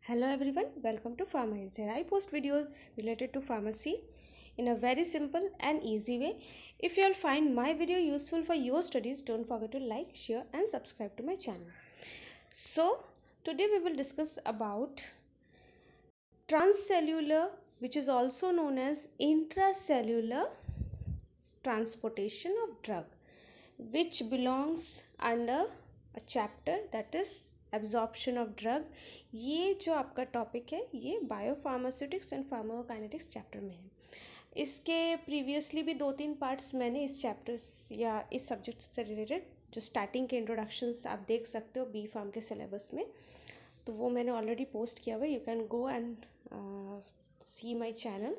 Hello everyone, welcome to Pharmacy. Here I post videos related to pharmacy in a very simple and easy way. If you all find my video useful for your studies, don't forget to like, share and subscribe to my channel. So today we will discuss about transcellular, which is also known as intracellular transportation of drug, which belongs under a chapter that is absorption of drug. ये जो आपका topic है ये biopharmaceutics and pharmacokinetics chapter में है. इसके previously भी 2-3 parts मैंने इस चैप्टर या इस सब्जेक्ट से रिलेटेड जो स्टार्टिंग के इंट्रोडक्शंस आप देख सकते हो बी फार्म के सिलेबस में, तो वो मैंने ऑलरेडी पोस्ट किया हुआ है. You can go and see my channel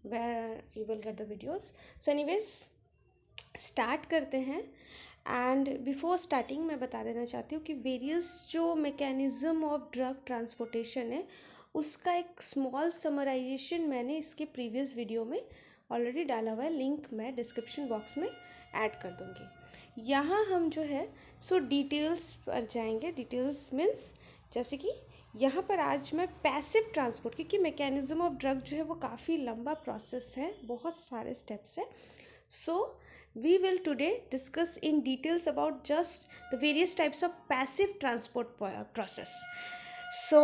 where you will get the videos. So anyways start करते हैं. एंड बिफोर स्टार्टिंग मैं बता देना चाहती हूँ कि वेरियस जो मैकेनिज़्म ऑफ ड्रग ट्रांसपोर्टेशन है उसका एक स्मॉल समराइजेशन मैंने इसके प्रीवियस वीडियो में ऑलरेडी डाला हुआ है. लिंक मैं डिस्क्रिप्शन बॉक्स में ऐड कर दूँगी. यहाँ हम जो है डिटेल्स पर जाएंगे. डिटेल्स मीन्स जैसे कि यहाँ पर आज मैं पैसिव ट्रांसपोर्ट, क्योंकि मैकेनिज़्म ऑफ ड्रग जो है वो काफ़ी लंबा प्रोसेस है, बहुत सारे स्टेप्स है. सो we will today discuss in details about just the various types of passive transport process. So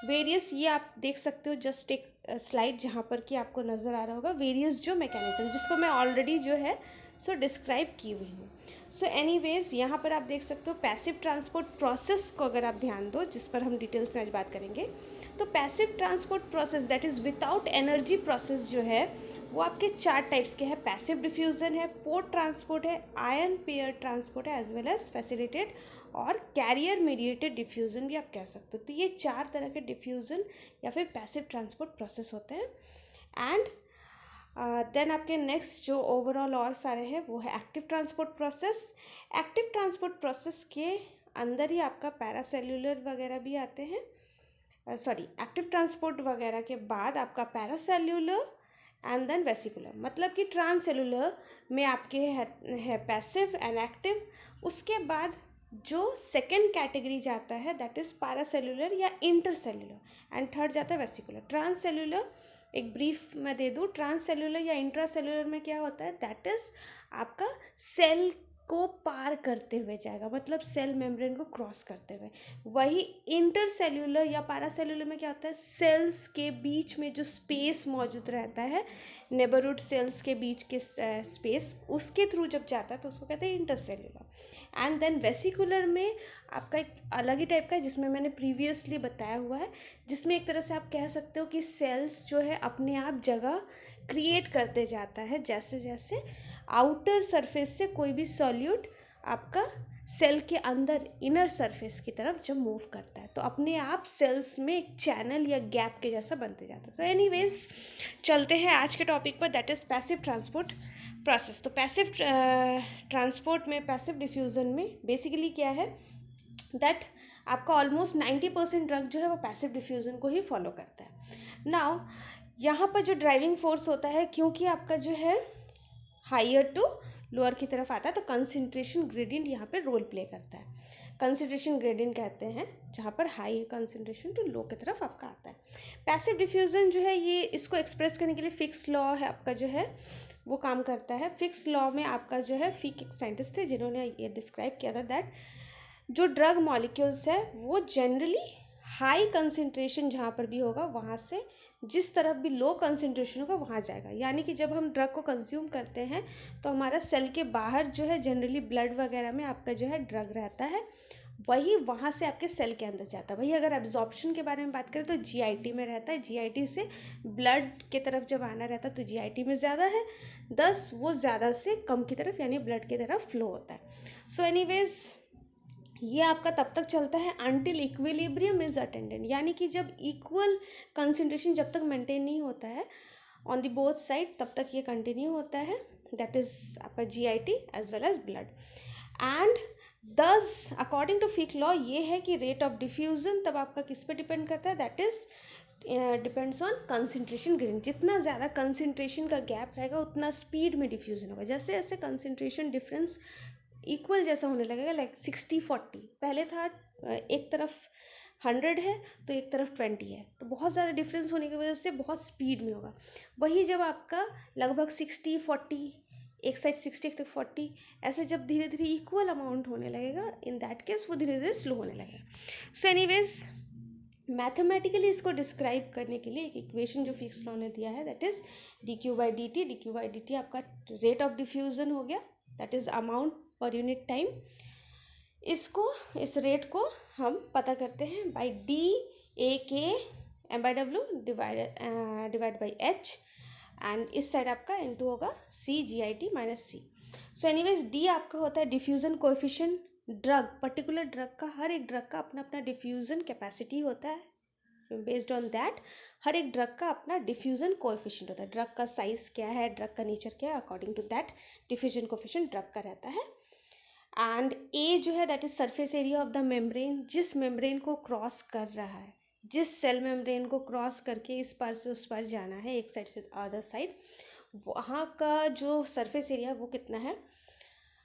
various, ये आप देख सकते हो जस्ट एक स्लाइड जहाँ पर कि आपको नज़र आ रहा होगा वेरियस जो मैकेनिज्म जिसको मैं ऑलरेडी जो है डिस्क्राइब की हुई हूँ. सो एनीवेज यहाँ पर आप देख सकते हो पैसिव ट्रांसपोर्ट प्रोसेस को अगर आप ध्यान दो, जिस पर हम डिटेल्स में आज बात करेंगे, तो passive transport process that is without energy process जो है वो आपके 4 टाइप्स के हैं. पैसिव डिफ्यूज़न है, पोर्ट ट्रांसपोर्ट है, आयन पेयर ट्रांसपोर्ट है, एज वेल एज फैसिलिटेड और कैरियर मीडिएटेड डिफ्यूज़न भी आप कह सकते हो. तो ये 4 तरह के डिफ्यूज़न या फिर पैसिव ट्रांसपोर्ट प्रोसेस होते हैं. एंड देन आपके नेक्स्ट जो ओवरऑल और सारे हैं वो है active transport process. Active transport process के अंदर ही आपका पैरासेल्यूलर वगैरह भी आते हैं. एक्टिव ट्रांसपोर्ट वगैरह के बाद आपका पैरासेल्यूलर एंड देन वेसिकुलर, मतलब कि ट्रांससेल्यूलर में आपके है पैसिव एंड एक्टिव. उसके बाद जो सेकेंड कैटेगरी जाता है दैट इज़ पैरासेल्यूलर या इंटरसेल्यूलर, एंड थर्ड जाता है वेसिकुलर. ट्रांससेल्यूलर एक ब्रीफ मैं दे दूँ, ट्रांससेल्यूलर या इंट्रासेल्यूलर में क्या होता है दैट इज़ आपका सेल को पार करते हुए जाएगा, मतलब सेल मेम्ब्रेन को क्रॉस करते हुए. वही इंटरसेल्यूलर या पैरासेल्यूलर में क्या होता है, सेल्स के बीच में जो स्पेस मौजूद रहता है, नेबरहुड सेल्स के बीच के स्पेस, उसके थ्रू जब जाता है तो उसको कहते हैं इंटरसेल्यूलर. एंड देन वेसिकुलर में आपका एक अलग ही टाइप का है जिसमें मैंने प्रीवियसली बताया हुआ है, जिसमें एक तरह से आप कह सकते हो कि सेल्स जो है अपने आप जगह क्रिएट करते जाता है जैसे जैसे आउटर सरफेस से कोई भी सॉल्यूट आपका सेल के अंदर इनर सरफेस की तरफ जब मूव करता है तो अपने आप सेल्स में एक चैनल या गैप के जैसा बनते जाता है. तो एनीवेज चलते हैं आज के टॉपिक पर, that is passive transport process. तो पैसिव ट्रांसपोर्ट में, पैसिव डिफ्यूज़न में बेसिकली क्या है दैट आपका ऑलमोस्ट 90% ड्रग जो है वो पैसिव डिफ्यूज़न को ही फॉलो करता है. नाउ यहाँ पर जो ड्राइविंग फोर्स होता है, क्योंकि आपका जो है हायर टू लोअर की तरफ आता है तो कंसंट्रेशन ग्रेडियंट यहाँ पे रोल प्ले करता है. कंसंट्रेशन ग्रेडियंट कहते हैं जहाँ पर हाई कंसंट्रेशन टू लो की तरफ आपका आता है. पैसिव डिफ्यूज़न जो है ये इसको एक्सप्रेस करने के लिए फिक्स लॉ है आपका जो है वो काम करता है. फिक्स लॉ में आपका जो है फिक एक साइंटिस्ट थे जिन्होंने ये डिस्क्राइब किया था दैट जो ड्रग मॉलिक्यूल्स है वो जनरली हाई कंसंट्रेशन जहाँ पर भी होगा वहाँ से जिस तरफ भी लो कंसंट्रेशन होगा वहाँ जाएगा. यानी कि जब हम ड्रग को कंज्यूम करते हैं तो हमारा सेल के बाहर जो है जनरली ब्लड वगैरह में आपका जो है ड्रग रहता है, वही वहाँ से आपके सेल के अंदर जाता है. वही अगर एब्जॉर्प्शन के बारे में बात करें तो जीआईटी में रहता है. जीआईटी से ब्लड के तरफ जब आना रहता है तो जीआईटी में ज़्यादा है, दस वो ज़्यादा से कम की तरफ यानी ब्लड की तरफ फ्लो होता है. सो एनीवेज ये आपका तब तक चलता है अनटिल इक्विलिब्रियम इज अटेंडेड, यानी कि जब इक्वल कंसंट्रेशन जब तक मेंटेन नहीं होता है ऑन द बोथ साइड तब तक ये कंटिन्यू होता है. दैट इज़ आपका GIT as well as blood. And thus according to Fick law ये है कि रेट ऑफ डिफ्यूज़न तब आपका किस पे डिपेंड करता है, that is depends on concentration gradient. जितना ज़्यादा कंसंट्रेशन का गैप रहेगा उतना स्पीड में डिफ्यूज़न होगा. जैसे जैसे कंसंट्रेशन डिफरेंस इक्वल जैसा होने लगेगा, लाइक 60-40 पहले था एक तरफ 100 है तो एक तरफ 20 है, तो बहुत ज़्यादा डिफरेंस होने की वजह से बहुत स्पीड में होगा। वही जब आपका लगभग 60-40, एक साइड 60 एक 40, ऐसे जब धीरे धीरे इक्वल अमाउंट होने लगेगा, इन दैट केस वो धीरे धीरे स्लो होने लगेगा। सो एनीवेज, मैथमेटिकली इसको डिस्क्राइब करने के लिए एक इक्वेशन जो फिक्स लॉ ने दिया है, दैट इज dq/dt। dq/dt आपका रेट ऑफ डिफ्यूज़न हो गया, that is amount per unit time. इस रेट को हम पता करते हैं by dA/K/M/W divide by H, and इस साइड आपका N2 होगा CGIT minus C। So anyways D आपका होता है डिफ्यूज़न कोएफिशिएंट। पर्टिकुलर ड्रग का, हर एक ड्रग का अपना अपना डिफ्यूज़न कैपेसिटी होता है। बेस्ड ऑन दैट हर एक ड्रग का अपना डिफ्यूज़न कोएफिशिएंट होता है। ड्रग का साइज़ क्या है, ड्रग का नेचर क्या है, according to that diffusion coefficient drug का रहता है। एंड ए जो है that is surface area of the membrane, जिस मेम्ब्रेन को क्रॉस कर रहा है, जिस सेल मेम्ब्रेन को क्रॉस करके इस पार से उस पार जाना है, एक साइड से अदर साइड, वहाँ का जो सरफेस एरिया है वो कितना है।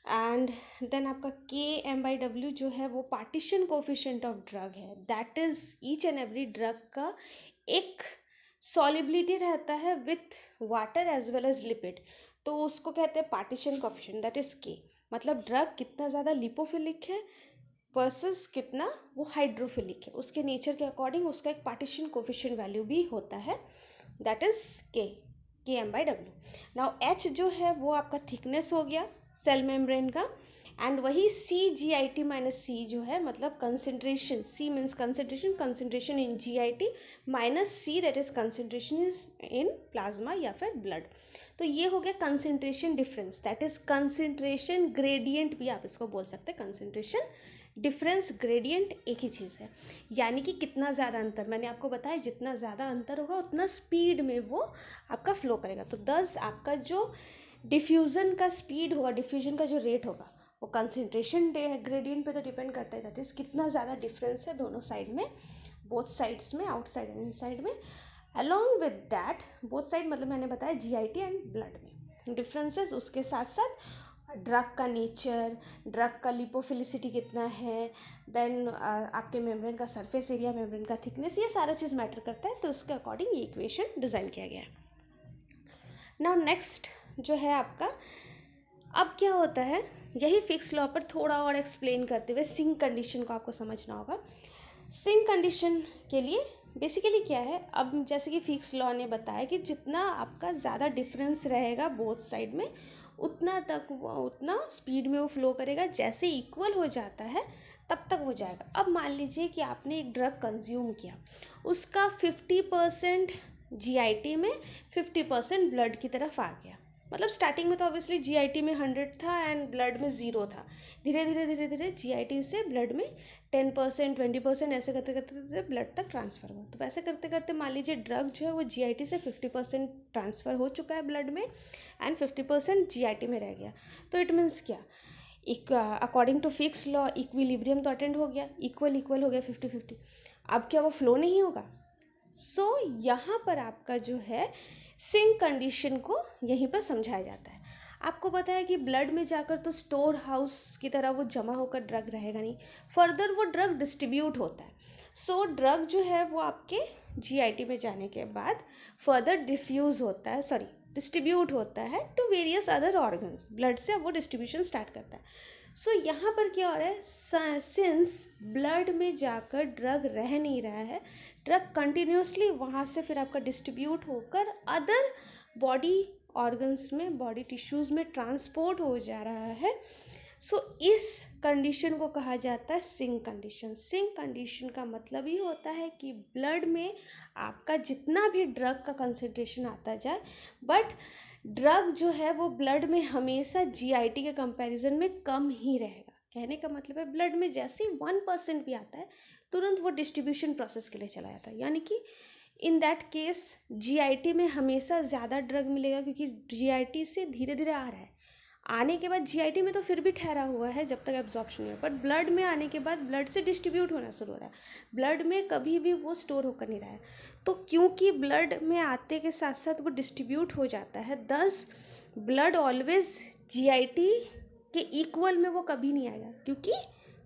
एंड देन आपका Km/W जो है वो पार्टीशन कोफिशिएंट ऑफ ड्रग है, that is each and every drug का एक सॉलिबिलिटी रहता है with water as well as lipid, तो उसको कहते हैं partition coefficient, that is K। मतलब ड्रग कितना ज़्यादा लिपोफिलिक है वर्सेस कितना वो हाइड्रोफिलिक है, उसके नेचर के अकॉर्डिंग उसका एक पार्टीशन कोफिशिएंट वैल्यू भी होता है, that is Km/W। Now H जो है वो आपका थिकनेस हो गया सेल मेम्ब्रेन का, एंड वही CGIT माइनस C जो है, मतलब concentration, C means concentration, concentration in GIT minus C that is concentration in plasma या फिर ब्लड। तो ये हो गया concentration difference, that is concentration gradient भी आप इसको बोल सकते हैं। कंसंट्रेशन डिफरेंस ग्रेडियंट एक ही चीज़ है, यानी कि कितना ज़्यादा अंतर, मैंने आपको बताया जितना ज़्यादा अंतर होगा उतना स्पीड में वो आपका फ्लो करेगा। तो 10 आपका जो डिफ्यूज़न का स्पीड होगा, डिफ्यूजन का जो रेट होगा, वो कंसंट्रेशन ग्रेडियंट पे तो डिपेंड करता है, दैट इज़ कितना ज़्यादा डिफरेंस है दोनों साइड में, बोथ साइड्स में, आउटसाइड एंड इनसाइड में। Along with that both side मतलब मैंने बताया GIT एंड ब्लड में डिफरेंसेस, उसके साथ साथ ड्रग का नेचर, ड्रग का लिपोफिलिसिटी कितना है, देन आपके मेम्ब्रेन का सरफेस एरिया, मेम्ब्रेन का थिकनेस, ये सारा चीज़ मैटर करता है। तो उसके अकॉर्डिंग ये इक्वेशन डिज़ाइन किया गया है। नाउ नेक्स्ट जो है आपका, अब क्या होता है, यही फिक्स लॉ पर थोड़ा और एक्सप्लेन करते हुए सिंक कंडीशन को आपको समझना होगा। सिंक कंडीशन के लिए बेसिकली क्या है, अब जैसे कि फिक्स लॉ ने बताया कि जितना आपका ज़्यादा डिफरेंस रहेगा बोथ साइड में, उतना स्पीड में वो फ्लो करेगा, जैसे इक्वल हो जाता है तब तक हो जाएगा। अब मान लीजिए कि आपने एक ड्रग कंज्यूम किया, उसका 50% GIT में, 50% ब्लड की तरफ आ गया। मतलब स्टार्टिंग में तो ऑब्वियसली GIT में 100 था एंड ब्लड में 0 था, धीरे धीरे GIT से ब्लड में 10%, 20% ऐसे करते करते ब्लड तक ट्रांसफ़र हुआ। तो वैसे करते करते मान लीजिए ड्रग जो है वो GIT से 50% ट्रांसफ़र हो चुका है ब्लड में एंड 50% GIT में रह गया। तो इट मीन्स क्या, according to Fick's law equilibrium तो अटेंड हो गया, इक्वल हो गया 50-50। अब क्या वो फ्लो नहीं होगा? सो यहाँ पर आपका जो है सिंक कंडीशन को यहीं पर समझाया जाता है। आपको पता है कि ब्लड में जाकर तो स्टोर हाउस की तरह वो जमा होकर ड्रग रहेगा नहीं, फर्दर वो ड्रग डिस्ट्रीब्यूट होता है। सो ड्रग जो है वो आपके GIT में जाने के बाद फर्दर डिस्ट्रीब्यूट होता है to various other organs, blood से वो डिस्ट्रीब्यूशन स्टार्ट करता है। सो यहाँ पर क्या हो रहा है, सिंस ब्लड में जाकर ड्रग रह नहीं रहा है, ड्रग कंटिन्यूसली वहाँ से फिर आपका डिस्ट्रीब्यूट होकर अदर बॉडी ऑर्गन्स में, बॉडी टिश्यूज़ में ट्रांसपोर्ट हो जा रहा है। सो इस कंडीशन को कहा जाता है सिंक कंडीशन। सिंक कंडीशन का मतलब ये होता है कि ब्लड में आपका जितना भी ड्रग का कंसंट्रेशन आता जाए, बट ड्रग जो है वो ब्लड में हमेशा GIT के कंपैरिजन में कम ही रहेगा। कहने का मतलब है ब्लड में जैसे 1% भी आता है तुरंत वो डिस्ट्रीब्यूशन प्रोसेस के लिए चला जाता है, यानी कि इन दैट केस GIT में हमेशा ज़्यादा ड्रग मिलेगा, क्योंकि GIT से धीरे धीरे आ रहा है, आने के बाद GIT में तो फिर भी ठहरा हुआ है जब तक एब्जॉर्प्शन नहीं हो, पर ब्लड में आने के बाद ब्लड से डिस्ट्रीब्यूट होना शुरू हो रहा है, ब्लड में कभी भी वो स्टोर होकर नहीं रहा है। तो क्योंकि ब्लड में आते के साथ साथ वो डिस्ट्रीब्यूट हो जाता है, दस ब्लड ऑलवेज GIT के इक्वल में वो कभी नहीं आएगा, क्योंकि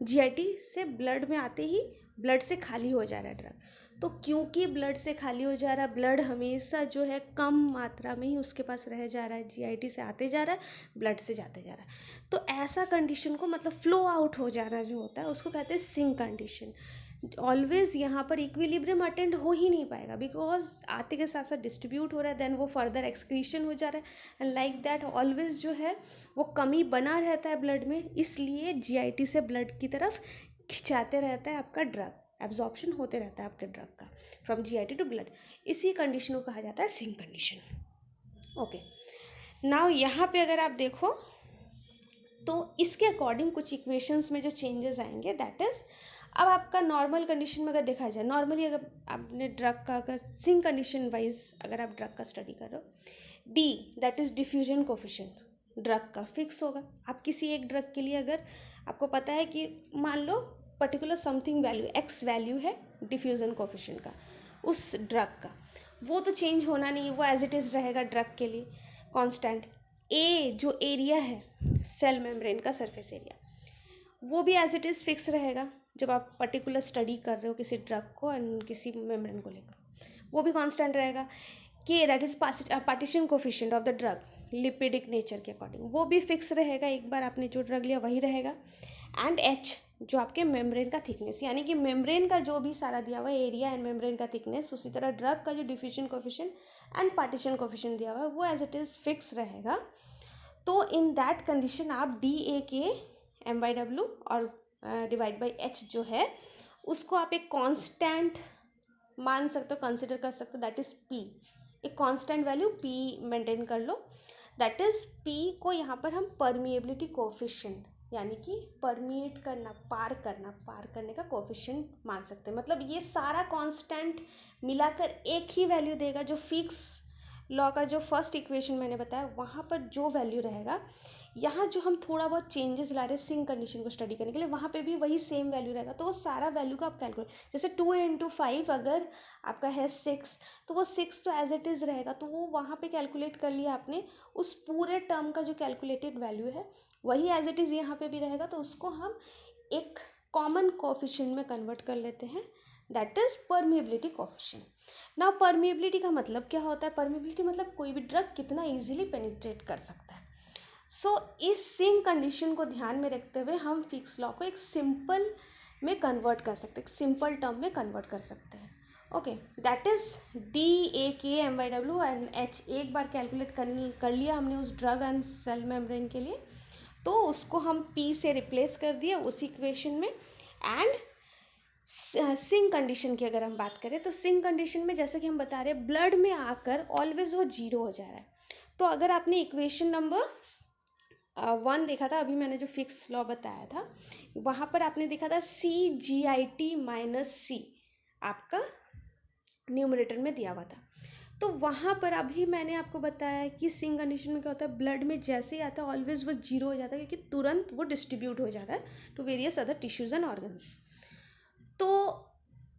GIT से ब्लड में आते ही ब्लड से खाली हो जा रहा है ड्रग। तो क्योंकि ब्लड से खाली हो जा रहा है, ब्लड हमेशा जो है कम मात्रा में ही उसके पास रह जा रहा है, जीआईटी से आते जा रहा है, ब्लड से जाते जा रहा है। तो ऐसा कंडीशन को मतलब फ्लो आउट हो जाना जो होता है उसको कहते हैं सिंक कंडीशन। ऑलवेज यहाँ पर इक्विलिब्रियम अटेंड हो ही नहीं पाएगा, बिकॉज आते के साथ साथ डिस्ट्रीब्यूट हो रहा है, देन वो फर्दर एक्सक्रीशन हो जा रहा है, एंड लाइक दैट ऑलवेज जो है वो कमी बना रहता है ब्लड में, इसलिए जीआईटी से ब्लड की तरफ खिंचाते रहता है आपका ड्रग, एब्जॉर्प्शन होते रहता है आपके ड्रग का फ्रॉम जीआईटी टू ब्लड। इसी कंडीशन को कहा जाता है सिंक कंडीशन। ओके, नाउ यहाँ पे अगर आप देखो तो इसके अकॉर्डिंग कुछ इक्वेशंस में जो चेंजेस आएंगे, दैट इज अब आपका नॉर्मल कंडीशन में अगर देखा जाए, नॉर्मली अगर आपने ड्रग का अगर सिंक कंडीशन वाइज अगर आप ड्रग का स्टडी कर रहे हो, D that is diffusion coefficient drug का फिक्स होगा। आप किसी एक ड्रग के लिए अगर आपको पता है कि मान लो particular something value X value है डिफ्यूजन कोफिशिएंट का उस ड्रग का, वो तो चेंज होना नहीं, वो एज इट इज़ रहेगा ड्रग के लिए कांस्टेंट। ए जो एरिया है सेल मेम्ब्रेन का सरफेस एरिया, वो भी एज इट इज़ फिक्स रहेगा जब आप पर्टिकुलर स्टडी कर रहे हो किसी ड्रग को एंड किसी मेम्ब्रेन को लेकर, वो भी कांस्टेंट रहेगा। के that is partition coefficient of the drug lipidic nature के अकॉर्डिंग, वो भी फिक्स रहेगा, एक बार आपने जो ड्रग लिया वही रहेगा। एंड एच जो आपके मेम्ब्रेन का थिकनेस, यानी कि मेम्ब्रेन का जो भी सारा दिया हुआ है एरिया एंड मेम्ब्रेन का थिकनेस, उसी तरह ड्रग का जो diffusion coefficient and partition coefficient दिया हुआ है वो एज इट इज़ फिक्स रहेगा। तो इन दैट कंडीशन आप D A K M by W और डिवाइड बाई एच जो है उसको आप एक कांस्टेंट मान सकते हो, कंसिडर कर सकते हो, दैट इज़ पी, एक कांस्टेंट वैल्यू पी मेंटेन कर लो। दैट इज़ पी को यहाँ पर हम परमिएबिलिटी कोफिशिएंट यानी कि परमिएट करना, पार करने का कोफिशिएंट मान सकते हैं। मतलब ये सारा कांस्टेंट मिलाकर एक ही वैल्यू देगा, जो फिक्स लॉ का जो फर्स्ट इक्वेशन मैंने बताया वहाँ पर जो वैल्यू रहेगा, यहाँ जो हम थोड़ा बहुत चेंजेस ला रहे हैं सिंक कंडीशन को स्टडी करने के लिए, वहाँ पे भी वही सेम वैल्यू रहेगा। तो वो सारा वैल्यू का आप कैलकुलेट, जैसे 2 इंटू 5 अगर आपका है 6, तो वो 6 तो एज इट इज़ रहेगा, तो वो वहाँ पे कैलकुलेट कर लिया आपने, उस पूरे टर्म का जो कैलकुलेटेड वैल्यू है वही एज इट इज़ यहाँ पे भी रहेगा। तो उसको हम एक कॉमन कोफिशिएंट में कन्वर्ट कर लेते हैं, that is permeability coefficient. Now permeability का मतलब क्या होता है? परमिएबिलिटी मतलब कोई भी ड्रग कितना ईजिली पेनिट्रेट कर सकता है। सो इस सिंक कंडीशन को ध्यान में रखते हुए हम फिक्स लॉ को एक सिंपल में कन्वर्ट कर सकते हैं, एक सिंपल टर्म में कन्वर्ट कर सकते हैं। Okay, that is D A K M by W and H एक बार कैलकुलेट कर लिया हमने उस ड्रग एंड सेल मेम्ब्रेन के लिए, तो उसको हम पी से रिप्लेस कर दिए उस इक्वेशन में। एंड सिंक कंडीशन की अगर हम बात करें तो सिंक कंडीशन में जैसे कि हम बता रहे हैं ब्लड में आकर ऑलवेज वो जीरो हो जा रहा है। तो अगर आपने इक्वेशन नंबर 1 देखा था, अभी मैंने जो फिक्स लॉ बताया था वहाँ पर आपने देखा था CGIT माइनस सी आपका न्यूमरेटर में दिया हुआ था। तो वहाँ पर अभी मैंने आपको बताया कि सिंक कंडीशन में क्या होता है, ब्लड में जैसे ही आता है ऑलवेज वो जीरो हो जाता है, क्योंकि तुरंत वो डिस्ट्रीब्यूट हो जाता है to various other tissues and organs. तो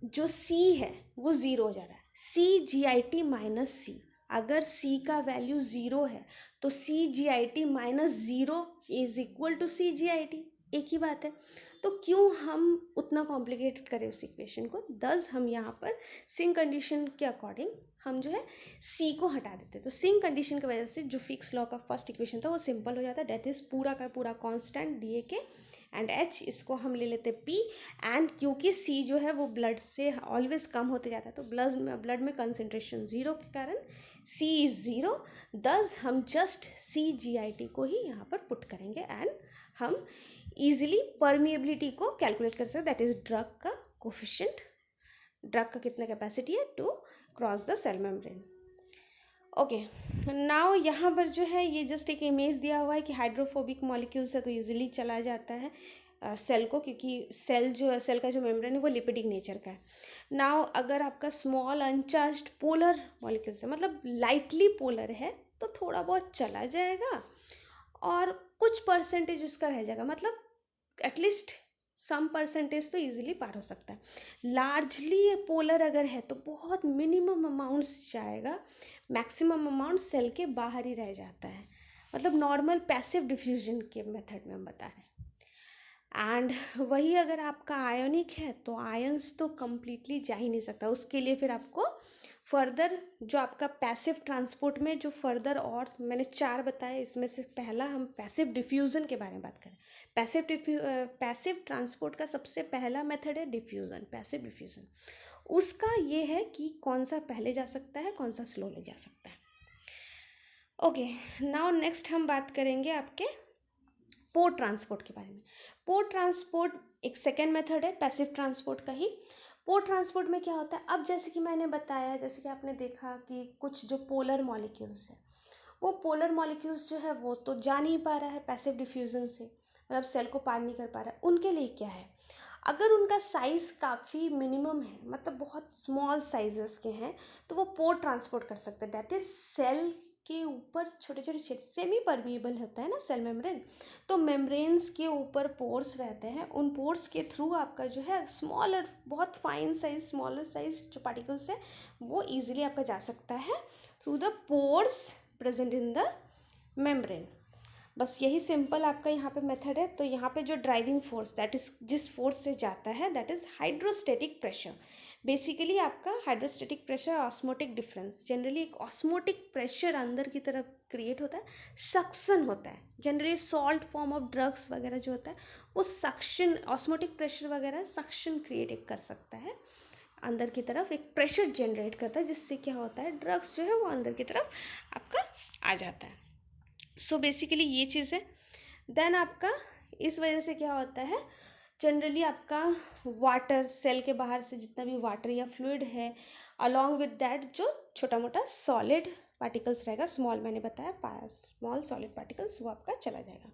जो C है वो ज़ीरो हो जा रहा है, CGIT माइनस सी, अगर C का वैल्यू ज़ीरो है तो CGIT minus zero is equal to CGIT, एक ही बात है। तो क्यों हम उतना कॉम्प्लिकेटेड करें उस इक्वेशन को, दस हम यहाँ पर सिंक कंडीशन के अकॉर्डिंग हम जो है C को हटा देते हैं। तो सिंक कंडीशन की वजह से जो फिक्स लॉ का फर्स्ट इक्वेशन था वो सिंपल हो जाता है, डेट इज़ पूरा का पूरा कांस्टेंट डी ए के एंड एच, इसको हम ले लेते हैं पी। एंड क्योंकि सी जो है वो ब्लड से ऑलवेज कम होते जाता है, तो ब्लड में कंसनट्रेशन ज़ीरो के कारण सी इज़ ज़ीरो, दस हम जस्ट CGIT को ही यहाँ पर पुट करेंगे एंड हम ईजिली परमिएबिलिटी को कैलकुलेट कर सकते हैं, दैट इज़ ड्रग का कोफिशिएंट, ड्रग का कितना कैपेसिटी है to cross the cell membrane. Okay, now यहाँ पर जो है ये जस्ट एक इमेज दिया हुआ है कि हाइड्रोफोबिक मॉलिक्यूल्स है तो इजीली चला जाता है सेल को, क्योंकि सेल का जो मेम्ब्रेन है वो लिपिडिक नेचर का है। नाउ अगर आपका स्मॉल अनचार्ज्ड पोलर मॉलिक्यूल्स है, मतलब लाइटली पोलर है, तो थोड़ा बहुत चला जाएगा और कुछ परसेंटेज उसका रह जाएगा, मतलब एटलीस्ट सम परसेंटेज तो इजीली पार हो सकता है। लार्जली पोलर अगर है तो बहुत मिनिमम अमाउंट्स जाएगा, मैक्सिमम अमाउंट सेल के बाहर ही रह जाता है, मतलब नॉर्मल पैसिव डिफ्यूजन के मेथड में हम बता रहे हैं। एंड वही अगर आपका आयोनिक है तो आयंस तो कम्प्लीटली जा ही नहीं सकता, उसके लिए फिर आपको फर्दर जो आपका पैसिव ट्रांसपोर्ट में जो फर्दर, और मैंने 4 बताए, इसमें से पहला हम पैसिव डिफ्यूज़न के बारे में बात करें। पैसिव ट्रांसपोर्ट का सबसे पहला मेथड है डिफ्यूज़न, पैसिव डिफ्यूज़न। उसका ये है कि कौन सा पहले जा सकता है, कौन सा स्लो ले जा सकता है। ओके, नाउ नेक्स्ट हम बात करेंगे आपके पोर्ट ट्रांसपोर्ट के बारे में। पोर्ट ट्रांसपोर्ट एक सेकेंड मेथड है पैसिव ट्रांसपोर्ट का ही। पोर्ट ट्रांसपोर्ट में क्या होता है, अब जैसे कि मैंने बताया, जैसे कि आपने देखा कि कुछ जो पोलर मॉलिक्यूल्स है, वो पोलर मॉलिक्यूल्स जो है वो तो जा नहीं पा रहा है पैसिव डिफ्यूज़न से, मतलब सेल को पार नहीं कर पा रहा है। उनके लिए क्या है, अगर उनका साइज़ काफ़ी मिनिमम है, मतलब बहुत स्मॉल साइजेस के हैं, तो वो पोर्ट ट्रांसपोर्ट कर सकते हैं। दैट इज सेल के ऊपर छोटे छोटे क्षेत्र, सेमी परमिएबल होता है ना सेल मेम्ब्रेन, तो मेम्ब्रेन्स के ऊपर पोर्स रहते हैं, उन पोर्स के थ्रू आपका जो है स्मॉलर, बहुत फाइन साइज, स्मॉलर साइज जो पार्टिकल्स है वो ईजिली आपका जा सकता है through the pores present in the membrane. बस यही सिंपल आपका यहाँ पे मेथड है। तो यहाँ पे जो ड्राइविंग फोर्स, दैट इज जिस फोर्स से जाता है, that is hydrostatic pressure. Basically आपका hydrostatic pressure, osmotic difference, generally एक ऑस्मोटिक प्रेशर अंदर की तरफ क्रिएट होता है, सक्शन होता है। Generally salt form of drugs वगैरह जो होता है वो सक्शन, ऑस्मोटिक प्रेशर वगैरह सक्शन क्रिएट कर सकता है, अंदर की तरफ एक प्रेशर जनरेट करता है, जिससे क्या होता है ड्रग्स जो है वो अंदर की तरफ आपका आ जाता है। सो बेसिकली ये चीज़ है। देन आपका इस वजह से क्या होता है, जनरली आपका वाटर, सेल के बाहर से जितना भी वाटर या फ्लूइड है, अलॉन्ग विद दैट जो छोटा मोटा सॉलिड पार्टिकल्स रहेगा, स्मॉल मैंने बताया स्मॉल सॉलिड पार्टिकल्स, वो आपका चला जाएगा।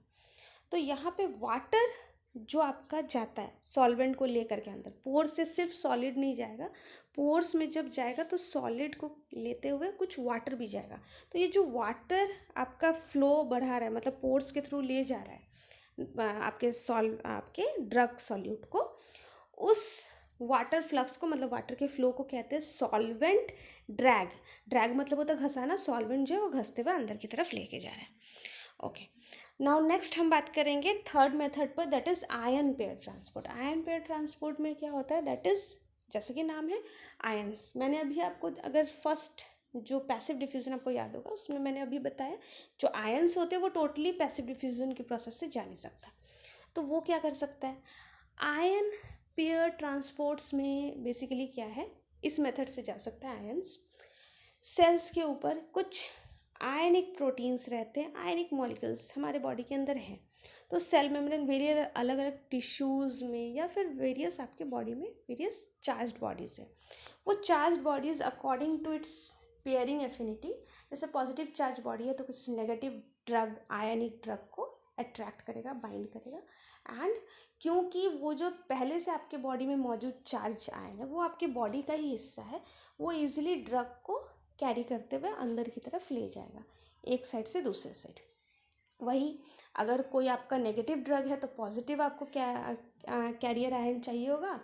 तो यहाँ पे वाटर जो आपका जाता है सॉल्वेंट को लेकर के अंदर, पोर से सिर्फ सॉलिड नहीं जाएगा, पोर्स में जब जाएगा तो सॉलिड को लेते हुए कुछ वाटर भी जाएगा। तो ये जो वाटर आपका फ्लो बढ़ा रहा है, मतलब पोर्स के थ्रू ले जा रहा है आपके ड्रग सॉल्यूट को, उस वाटर फ्लक्स को, मतलब वाटर के फ्लो को कहते हैं सॉल्वेंट ड्रैग। ड्रैग मतलब होता है घसाना, सॉल्वेंट जो है वो घसते हुए अंदर की तरफ लेके जा रहा है। ओके, नाउ नेक्स्ट हम बात करेंगे थर्ड मेथड पर, that is ion pair transport. Ion pair transport में क्या होता है, दैट इज जैसे कि नाम है आयंस। मैंने अभी आपको, अगर फर्स्ट जो पैसिव डिफ्यूज़न आपको याद होगा उसमें मैंने अभी बताया, जो आयंस होते हैं वो टोटली पैसिव डिफ्यूज़न की प्रोसेस से जा नहीं सकता, तो वो क्या कर सकता है, आयन पेयर ट्रांसपोर्ट्स में बेसिकली क्या है, इस मेथड से जा सकता है आयंस। सेल्स के ऊपर कुछ आयनिक प्रोटीन्स रहते हैं, आयनिक मॉलिक्यूल्स हमारे बॉडी के अंदर हैं, तो सेल मेम्ब्रेन वेरियस अलग अलग टिश्यूज़ में या फिर वेरियस आपके बॉडी में वेरियस चार्ज्ड बॉडीज़ है, वो charged bodies according to its pairing affinity, जैसे पॉजिटिव चार्ज बॉडी है तो कुछ नेगेटिव ड्रग, आयनिक ड्रग को अट्रैक्ट करेगा, बाइंड करेगा, एंड क्योंकि वो जो पहले से आपके बॉडी में मौजूद चार्ज आयन है वो आपके बॉडी का ही हिस्सा है, वो ईजिली ड्रग को कैरी करते हुए अंदर की तरफ ले जाएगा, एक साइड से दूसरे साइड। वही अगर कोई आपका नेगेटिव ड्रग है तो पॉजिटिव आपको कैरियर आयन चाहिए होगा,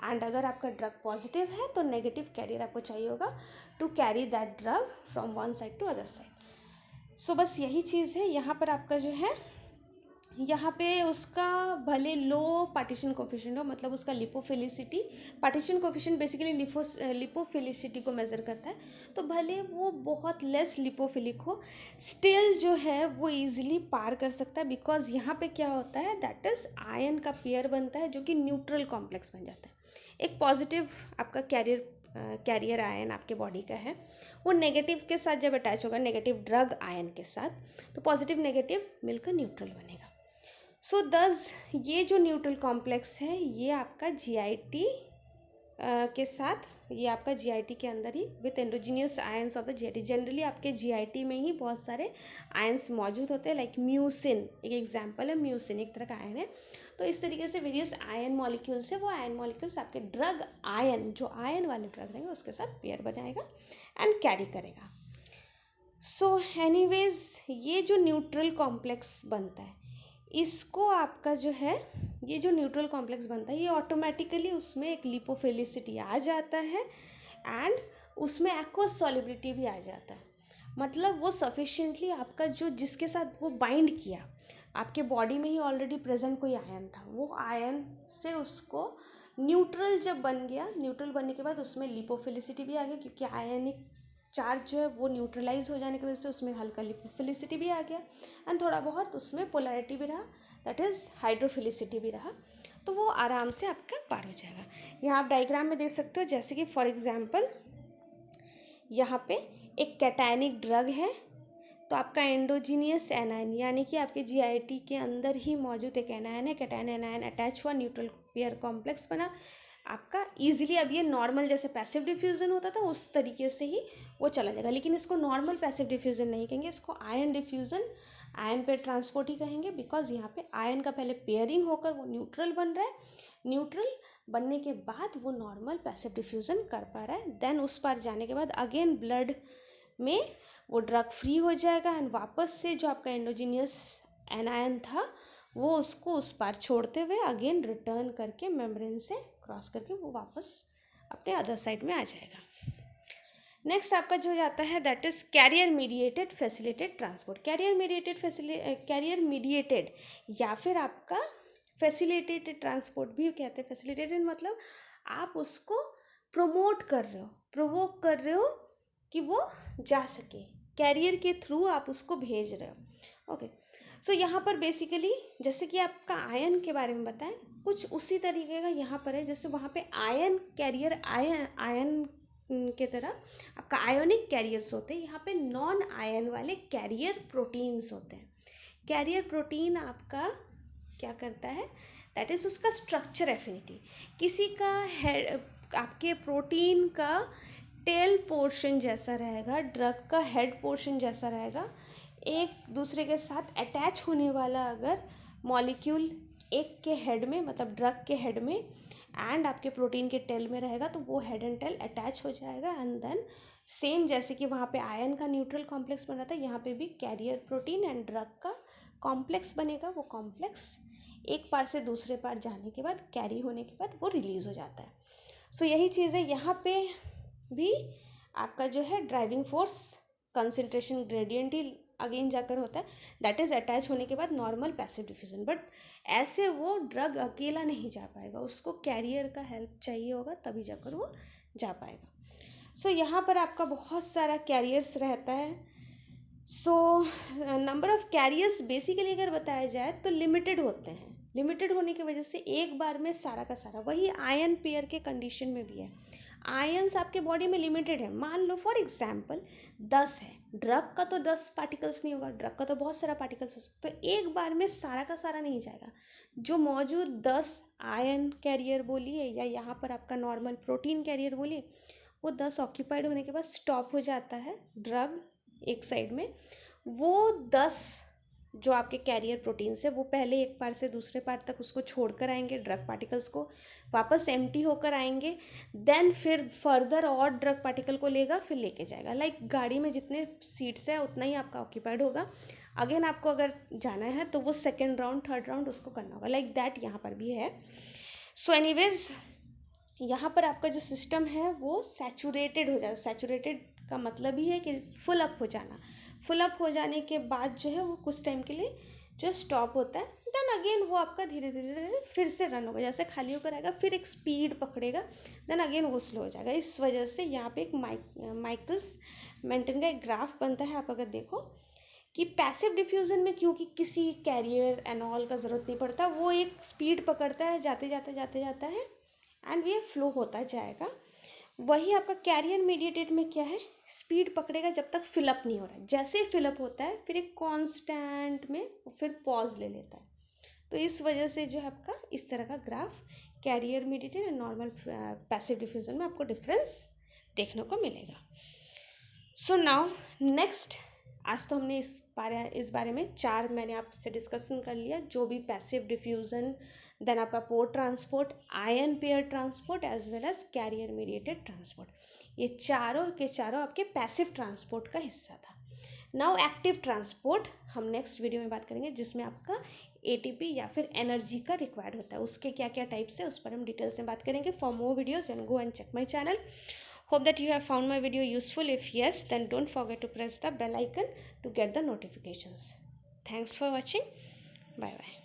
एंड अगर आपका ड्रग पॉजिटिव है तो नेगेटिव कैरियर आपको चाहिए होगा to carry that drug from one side to other side. So बस यही चीज़ है। यहाँ पर आपका जो है, यहाँ पे उसका भले लो पार्टीशन कोफिशिएंट हो, मतलब उसका lipophilicity, partition coefficient basically lipophilicity को मेज़र करता है, तो भले वो बहुत लेस लिपोफिलिक हो, स्टिल जो है वो इजीली पार कर सकता है, बिकॉज यहाँ पे क्या होता है, दैट इज़ आयन का पेयर बनता है जो कि न्यूट्रल कॉम्प्लेक्स बन जाता है। एक पॉजिटिव आपका कैरियर आयन आपके बॉडी का है, वो नेगेटिव के साथ जब अटैच होगा, नेगेटिव ड्रग आयन के साथ, तो पॉजिटिव नेगेटिव मिलकर न्यूट्रल बनेगा। सो दस ये जो न्यूट्रल कॉम्प्लेक्स है ये आपका जीआईटी के साथ, ये आपका जीआईटी के अंदर ही with endogenous ions of the GIT, generally आपके जीआईटी में ही बहुत सारे आयंस मौजूद होते हैं, लाइक म्यूसिन एक एग्जांपल है, म्यूसिन एक तरह का आयन है। तो इस तरीके से वेरियस आयन मॉलिक्यूल्स है, वो आयन मॉलिक्यूल्स आपके ड्रग आयन, जो आयन वाले ड्रग रहेंगे उसके साथ पेयर बनाएगा एंड कैरी करेगा। सो एनीवेज ये जो न्यूट्रल कॉम्प्लेक्स बनता है, इसको आपका जो है, ये जो न्यूट्रल कॉम्प्लेक्स बनता है ये ऑटोमेटिकली उसमें एक लिपोफिलिसिटी आ जाता है एंड उसमें एक्वस सॉल्युबिलिटी भी आ जाता है, मतलब वो सफिशिएंटली आपका जो जिसके साथ वो बाइंड किया, आपके बॉडी में ही ऑलरेडी प्रेजेंट कोई आयन था, वो आयन से उसको न्यूट्रल जब बन गया, न्यूट्रल बनने के बाद उसमें लिपोफिलिसिटी भी आ गया, क्योंकि आयनिक चार्ज जो है वो न्यूट्रलाइज हो जाने की वजह से उसमें हल्का लिपोफिलिसिटी भी आ गया, एंड थोड़ा बहुत उसमें पोलैरिटी भी रहा, दैट इज़ हाइड्रोफिलिसिटी भी रहा, तो वो आराम से आपका पार हो जाएगा। यहाँ आप डायग्राम में देख सकते हो, जैसे कि फॉर एग्जांपल यहाँ पे एक कैटायनिक ड्रग है, तो आपका एंडोजीनियस एनायन यानी कि आपके जीआईटी के अंदर ही मौजूद एक एनायन है, कैटायन एनायन अटैच हुआ, न्यूट्रल पेयर कॉम्प्लेक्स बना आपका ईजिली। अब ये नॉर्मल जैसे पैसिव डिफ्यूज़न होता था उस तरीके से ही वो चला जाएगा, लेकिन इसको नॉर्मल पैसिव डिफ्यूज़न नहीं कहेंगे, इसको ion diffusion, ion pair transport ही कहेंगे, बिकॉज यहाँ पे आयन का पहले पेयरिंग होकर वो न्यूट्रल बन रहा है, न्यूट्रल बनने के बाद वो नॉर्मल पैसिव डिफ्यूज़न कर पा रहा है, देन उस पार जाने के बाद अगेन ब्लड में वो ड्रग फ्री हो जाएगा, एंड वापस से जो आपका एंडोजीनियस एनायन था वो उसको उस पार छोड़ते हुए अगेन रिटर्न करके मेम्ब्रेन से क्रॉस करके वो वापस अपने अदर साइड में आ जाएगा। नेक्स्ट आपका जो जाता है that is carrier mediated facilitated transport. Carrier mediated या फिर आपका फैसिलिटेटेड ट्रांसपोर्ट भी कहते हैं। फैसिलिटेटेड मतलब आप उसको प्रोमोट कर रहे हो, प्रोवोक कर रहे हो कि वो जा सके, कैरियर के थ्रू आप उसको भेज रहे हो। ओके, सो यहाँ पर बेसिकली जैसे कि आपका आयन के बारे में बताएं, कुछ उसी तरीके का यहाँ पर है, जैसे वहाँ पे आयन कैरियर आयन के तरह आपका आयोनिक कैरियर्स होते हैं, यहाँ पे नॉन आयन वाले कैरियर प्रोटीन्स होते हैं। कैरियर प्रोटीन आपका क्या करता है, दैट इज़ उसका स्ट्रक्चर एफिनिटी। किसी का आपके प्रोटीन का टेल पोर्शन जैसा रहेगा, ड्रग का हेड पोर्शन जैसा रहेगा, एक दूसरे के साथ अटैच होने वाला अगर मॉलिक्यूल एक के हेड में मतलब ड्रग के हेड में एंड आपके प्रोटीन के टेल में रहेगा तो वो हेड एंड टेल अटैच हो जाएगा, एंड देन सेम जैसे कि वहाँ पे आयन का न्यूट्रल कॉम्प्लेक्स बना था, यहाँ पे भी कैरियर प्रोटीन एंड ड्रग का कॉम्प्लेक्स बनेगा। वो कॉम्प्लेक्स एक पार से दूसरे पार जाने के बाद, कैरी होने के बाद वो रिलीज़ हो जाता है। सो यही चीज़ है, यहाँ पे भी आपका जो है ड्राइविंग फोर्स कंसंट्रेशन ग्रेडियंट ही अगेन जाकर होता है, दैट इज़ अटैच होने के बाद नॉर्मल पैसिव डिफ्यूजन। बट ऐसे वो ड्रग अकेला नहीं जा पाएगा, उसको कैरियर का हेल्प चाहिए होगा तभी जाकर वो जा पाएगा। सो यहाँ पर आपका बहुत सारा कैरियर्स रहता है। So number of carriers basically अगर बताया जाए तो लिमिटेड होते हैं। लिमिटेड होने की वजह से एक बार में सारा का सारा, वही आयन पेयर के कंडीशन में भी है, आयंस आपके बॉडी में लिमिटेड है। मान लो फॉर एग्जांपल 10 है, ड्रग का तो 10 पार्टिकल्स नहीं होगा, ड्रग का तो बहुत सारा पार्टिकल्स हो सकता है, तो एक बार में सारा का सारा नहीं जाएगा। जो मौजूद 10 आयन कैरियर बोलिए या यहाँ पर आपका नॉर्मल प्रोटीन कैरियर बोलिए, वो 10 ऑक्यूपाइड होने के बाद स्टॉप हो जाता है ड्रग एक साइड में। वो 10 जो आपके कैरियर प्रोटीन्स है वो पहले एक पार से दूसरे पार तक उसको छोड़कर आएंगे, ड्रग पार्टिकल्स को वापस एम्प्टी होकर आएंगे, देन फिर फर्दर और ड्रग पार्टिकल को लेगा, फिर लेके जाएगा। लाइक गाड़ी में जितने सीट्स है उतना ही आपका ऑक्यूपाइड होगा, अगेन आपको अगर जाना है तो वो सेकेंड राउंड थर्ड राउंड उसको करना होगा, लाइक दैट यहाँ पर भी है। सो एनीवेज यहाँ पर आपका जो सिस्टम है वो सैचुरेटेड हो जाएगा। सैचुरेटेड का मतलब ही है कि फुल अप हो जाना। फुल अप हो जाने के बाद जो है वो कुछ टाइम के लिए जो स्टॉप होता है, देन अगेन वो आपका धीरे धीरे फिर से रन होगा, जैसे खाली होकर आएगा फिर एक स्पीड पकड़ेगा, देन अगेन वो स्लो हो जाएगा। इस वजह से यहाँ पे एक माइकल्स मेंटन का एक ग्राफ बनता है। आप अगर देखो कि पैसिव डिफ्यूज़न में क्योंकि किसी कैरियर एनॉल का ज़रूरत नहीं पड़ता, वो एक स्पीड पकड़ता है, जाते जाता है एंड ये फ्लो होता जाएगा। वही आपका कैरियर मीडिएटेड में क्या है, स्पीड पकड़ेगा जब तक फिलअप नहीं हो रहा है, जैसे ही फिलअप होता है फिर एक कांस्टेंट में फिर पॉज ले लेता है। तो इस वजह से जो है आपका इस तरह का graph carrier mediated and normal passive diffusion में आपको डिफरेंस देखने को मिलेगा। सो नाउ नेक्स्ट, आज तो हमने इस बारे में 4 मैंने आपसे डिस्कशन कर लिया, जो भी पैसिव डिफ्यूज़न, देन आपका pore transport, ion pair transport as well as carrier mediated transport, ये चारों के चारों आपके पैसिव ट्रांसपोर्ट का हिस्सा था। नाउ एक्टिव ट्रांसपोर्ट हम नेक्स्ट वीडियो में बात करेंगे, जिसमें आपका एटीपी या फिर एनर्जी का रिक्वायर्ड होता है, उसके क्या क्या टाइप्स है उस पर हम डिटेल्स में बात करेंगे। For more videos and go and check my channel. Hope that you have found my video useful. If yes, then don't forget to press the bell icon to get the notifications. Thanks for watching. Bye bye.